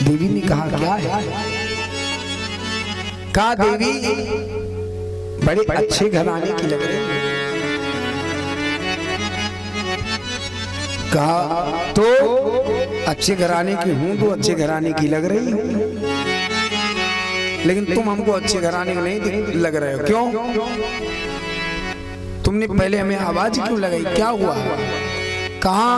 देवी ने कहा क्या है? कहा देवी बड़े अच्छे घराने की लग रही है। कहा तो अच्छे घराने की हूं तो अच्छे घराने की लग रही हूं, लेकिन तुम हमको अच्छे घराने के नहीं लग रहे हो। क्यों? तुमने पहले हमें आवाज क्यों लगाई? क्या हुआ? कहा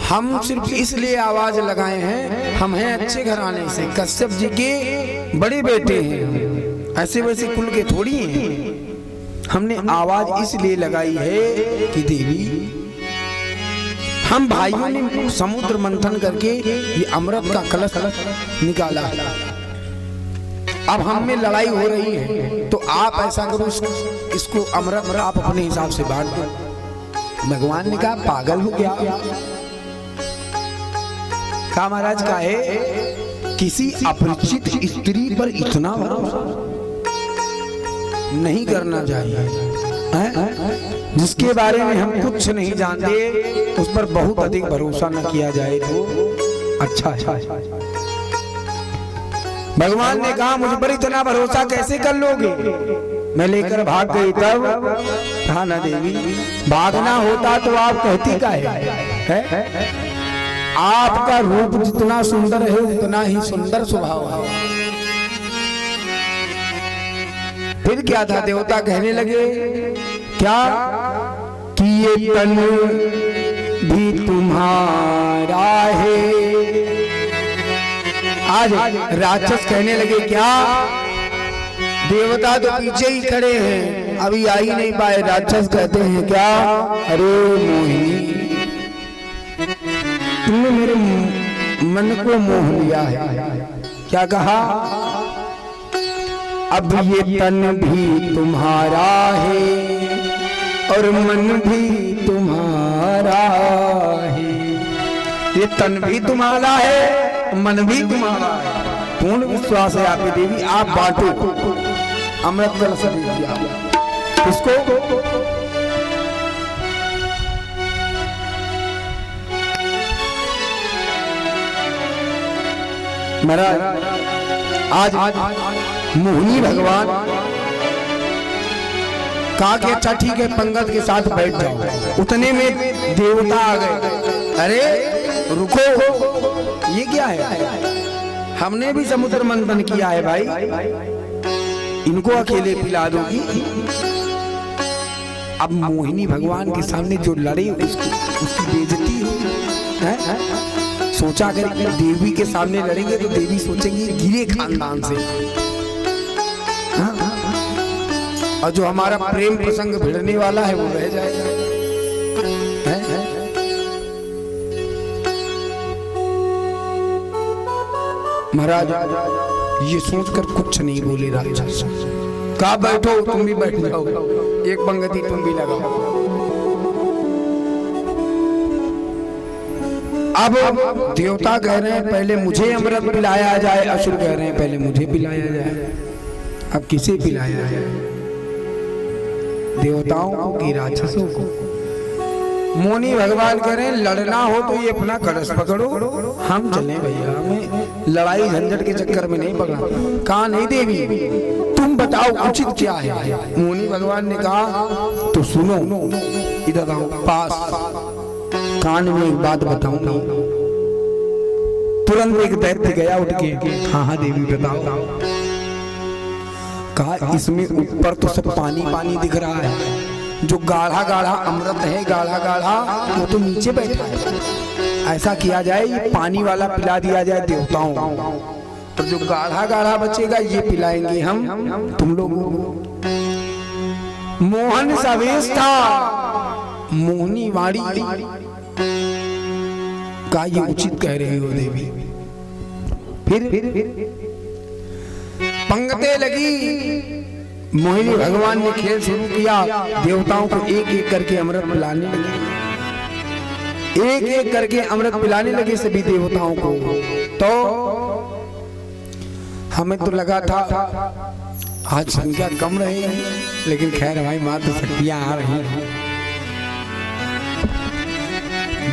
हम सिर्फ इसलिए आवाज लगाए हैं, हम हैं अच्छे घराने से, कश्यप जी के बड़े बेटे हैं, ऐसे वैसे कुल के थोड़ी हैं। हमने आवाज इसलिए लगाई है कि देवी हम भाइयों ने समुद्र मंथन करके ये अमृत का कलश निकाला, अब हम में लड़ाई हो रही है, तो आप ऐसा करो इसको अमृत आप अपने हिसाब से बांट दो। भगवान ने कहा पागल हो गया? कहा महाराज का है किसी अपरिचित स्त्री पर इतना भरोसा नहीं करना चाहिए, जिसके बारे में हम कुछ नहीं जानते उस पर बहुत अधिक भरोसा न किया जाए तो अच्छा है। भगवान ने कहा मुझ पर इतना भरोसा कैसे कर लोगे? मैं लेकर भाग गई तब कहा ना देवी भागना होता तो आप कहती का है? आपका रूप जितना सुंदर है उतना ही सुंदर स्वभाव है। फिर क्या था? देवता कहने लगे क्या कि ये तन भी तुम्हारा है। आज राक्षस कहने लगे क्या? देवता तो पीछे ही खड़े हैं, अभी आ ही नहीं पाए। राक्षस कहते हैं क्या? अरे मोहिनी तुमने मेरे मन को मोह लिया है। क्या कहा? अब ये तन भी तुम्हारा है और मन भी तुम्हारा है। ये तन भी तुम्हारा है, मन भी तुम्हारा है। पूर्ण विश्वास है आपकी देवी, आप बांटो अमृत कलश दीजिए। किसको? महाराज आज मोहिनी भगवान कहा कि अच्छा ठीक है पंगत के साथ बैठ जाओ। उतने में देवता आ गए। अरे रुको, ये क्या है? हमने भी समुद्र मंथन किया है भाई, इनको अकेले पिला दोगी? अब मोहिनी भगवान के सामने जो लड़े उसकी बेइज्जती है। सोचा अगर देवी के सामने लड़ेंगे तो देवी सोचेंगे गिरे खानदान से, और जो हमारा प्रेम प्रसंग भिड़ने वाला है वो रह जाएगा। महाराज ये सोचकर कुछ नहीं बोले राक्षस। कहा बैठो, तुम भी बैठ जाओ, एक पंगति तुम भी लगाओ। अब देवता कह रहे हैं पहले मुझे अमृत पिलाया जाए, असुर कह रहे हैं पहले मुझे पिलाया जाए। अब किसे पिलाया जाए? देवताओं को कि राक्षसों को? मोहिनी भगवान कह रहे हैं लड़ना हो तो ये अपना कलश पकड़ो, हम चले भैया, हमें लड़ाई झंझट के चक्कर में नहीं पकड़ा। कहा नहीं देवी तुम बताओ उचित क्या है? मोहिनी भगवान ने कहा तो सुनो, इधर आओ पास, कान में एक बात बताऊंगा। तुरंत एक दैत्य गया उठ के, हाँ हाँ देवी बताओ। कहा इसमें ऊपर तो सब पानी पानी दिख रहा है, जो गाढ़ा गाढ़ा अमृत है, गाढ़ा गाढ़ा वो तो नीचे बैठा है। ऐसा किया जाए ये पानी वाला पिला दिया जाए देवताओं को, तो जो गाढ़ा गाढ़ा बचेगा ये पिलाएंगे हम तुम लोगों को। मोहन सवेश था, मोहिनी वाणी का ये उचित कह रही हो देवी। फिर पंगते लगी, मोहिनी भगवान ने खेल शुरू किया, देवताओं को एक एक करके अमृत पिलाने लगे, एक एक करके अमृत पिलाने लगे सभी देवताओं को। तो हमें तो लगा था आज संख्या कम रहेगी, लेकिन खैर भाई मात्र शक्तियां आ रही हैं।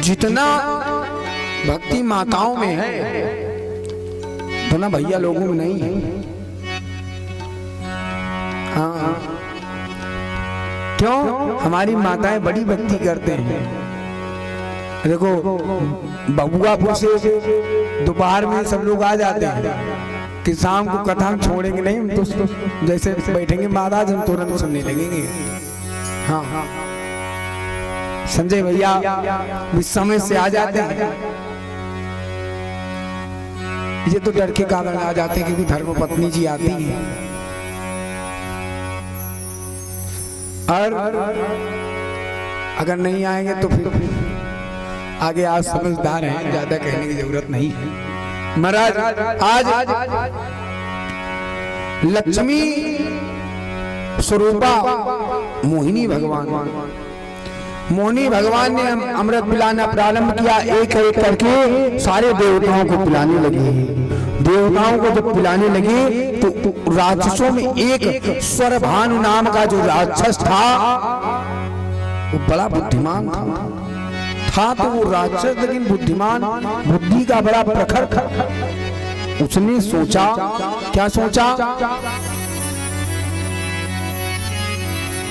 जितना भक्ति माताओं में है तो ना भैया लोगों में नहीं है। हाँ, क्यों? हमारी माताएं बड़ी भक्ति करते हैं। देखो बबुआपुर से दोपहर में सब लोग आ जाते हैं कि शाम को कथा हम छोड़ेंगे नहीं, हम तो जैसे बैठेंगे महाराज हम तुरंत सुनने लगेंगे। हाँ हाँ, संजय भैया इस समय से आ जाते हैं। ये तो डर के कारण आ जाते हैं क्योंकि धर्म पत्नी जी आती है। और अगर नहीं आएंगे तो फिर आगे आप समझदार हैं, ज्यादा कहने की जरूरत नहीं है। महाराज आज लक्ष्मी स्वरूपा मोहिनी भगवान ने अमृत पिलाना प्रारंभ किया। एक एक करके सारे देवताओं को पिलाने लगे। देवताओं को जब पिलाने लगे तो राक्षसों में एक स्वरभानु नाम का जो राक्षस था वो बड़ा बुद्धिमान था। तो वो राक्षस लेकिन बुद्धिमान, बुद्धि का बड़ा प्रखर था। उसने सोचा, क्या सोचा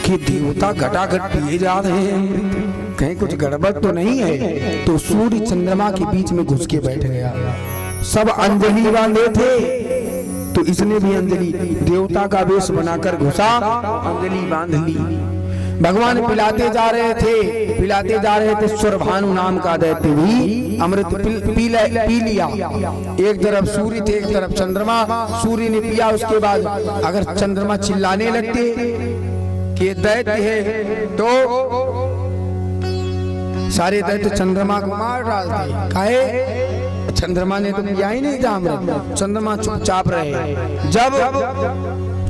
कि देवता घटाघट पिए जा रहे हैं, कहीं कुछ गड़बड़ तो नहीं है। तो सूर्य चंद्रमा के बीच में घुस के बैठ गया। सब अंजलि बांधे थे तो इसने भी अंजलि देवता का वेश बनाकर घुसा, अंजलि बांध ली। भगवान पिलाते जा रहे थे। स्वरभानु नाम का दैत्य भी अमृत पी लिया। एक तरफ सूर्य थे, एक तरफ चंद्रमा। सूर्य ने पिया, उसके बाद अगर चंद्रमा चिल्लाने लगते कि दैत्य है तो सारे दैत्य चंद्रमा को मार डालते। काहे? चंद्रमा ने तो पिया ही नहीं था अमृत। चंद्रमा चुपचाप रहे। जब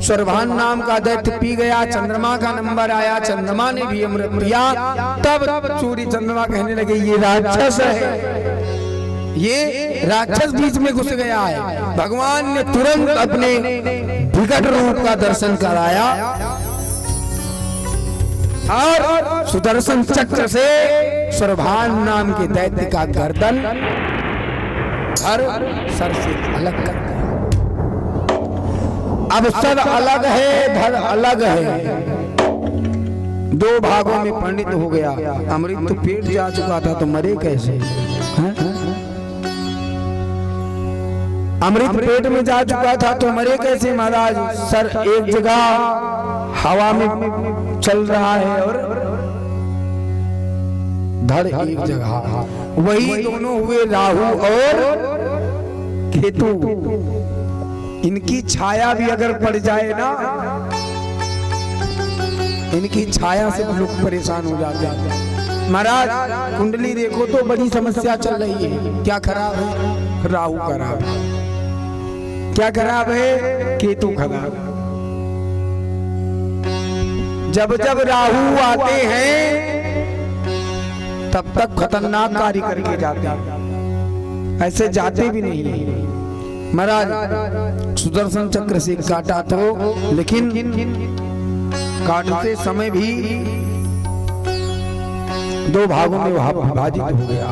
स्वरभानु नाम का दैत्य पी गया, चंद्रमा का नंबर आया, चंद्रमा ने भी अमृत पिया, तब सूर्य चंद्रमा कहने लगे ये राक्षस है, ये राक्षस बीच में घुस गया है। भगवान ने तुरंत अपने विकट रूप का दर्शन कराया और सुदर्शन चक्र से स्वरभानु नाम के दैत्य का गर्दन धर सर से अलग कर दिया। अब सर अलग है, धर अलग है, दो भागों में पंडित हो गया। अमृत तो पेट जा चुका था तो मरे कैसे? अमृत पेट में जा चुका था तो मरे कैसे महाराज? सर एक जगह हवा में चल रहा है और धड़ एक जगह। वही दोनों हुए राहु और केतु। इनकी छाया भी अगर पड़ जाए ना, इनकी छाया से लोग परेशान हो जाते हैं। महाराज कुंडली देखो तो बड़ी समस्या चल रही है। क्या खराब है? राहु खराब है। क्या खराब है? केतु खराब। जब जब राहु आते हैं तब तक खतरनाक कार्य करके जाते हैं, ऐसे जाते भी नहीं है। महाराज सुदर्शन चक्र से काटा तो, लेकिन काटते समय भी दो भागों में विभाजित हो गया।